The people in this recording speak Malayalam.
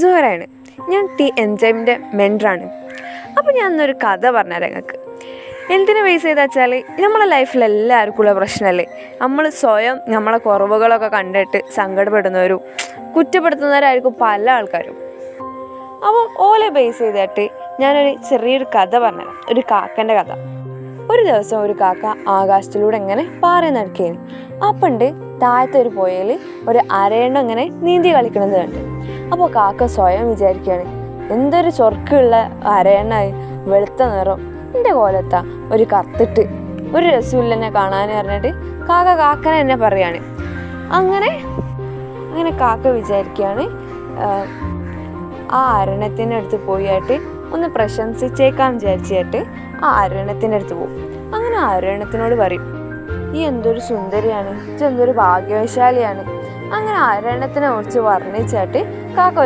സുഹറയാണ്. ഞാൻ ടി എൻജൈമിൻ്റെ മെൻറ്ററാണ്. അപ്പോൾ ഞാൻ ഇന്നൊരു കഥ പറഞ്ഞുതരാം നിങ്ങൾക്ക്. എന്തിനെ ബേസ് ചെയ്താൽ വെച്ചാൽ നമ്മളെ ലൈഫിൽ എല്ലാവർക്കും ഉള്ള പ്രശ്നമല്ലേ, നമ്മൾ സ്വയം നമ്മളെ കുറവുകളൊക്കെ കണ്ടിട്ട് സങ്കടപ്പെടുന്നവരും കുറ്റപ്പെടുത്തുന്നവരായിരിക്കും പല ആൾക്കാരും. അപ്പം ഓലെ ബേസ് ചെയ്തിട്ട് ഞാനൊരു ചെറിയൊരു കഥ പറഞ്ഞുതരാം. ഒരു കാക്കൻ്റെ കഥ. ഒരു ദിവസം ഒരു കാക്ക ആകാശത്തിലൂടെ ഇങ്ങനെ പാറി നടക്കുകയാണ്. അപ്പണ്ട് താഴത്തെ ഒരു പുഴയിൽ ഒരു അരയണ്ണം ഇങ്ങനെ നീന്തി കളിക്കണത് കണ്ട്. അപ്പോൾ കാക്ക സ്വയം വിചാരിക്കുകയാണ്, എന്തൊരു ചൊറുക്കുള്ള അരയണ്ണായി, വെളുത്ത നിറം, എൻ്റെ കോലത്താ ഒരു കത്തിട്ട് ഒരു രസമില്ല എന്നെ കാണാൻ പറഞ്ഞിട്ട് കാക്കനെ എന്നെ പറയാണ്. അങ്ങനെ കാക്ക വിചാരിക്കുകയാണ് ആ അരണത്തിൻ്റെ അടുത്ത് പോയിട്ട് ഒന്ന് പ്രശംസിച്ചേക്കാൻ വിചാരിച്ചിട്ട് ആ അരണത്തിൻ്റെ അടുത്ത് പോകും. അങ്ങനെ ആ അരണത്തിനോട് പറയും, ഈ എന്തൊരു സുന്ദരിയാണ്, ഇത് എന്തൊരു ഭാഗ്യവശാലിയാണ്. അങ്ങനെ അരണത്തിനെ കുറിച്ച് വർണ്ണിച്ചിട്ട് കാക്ക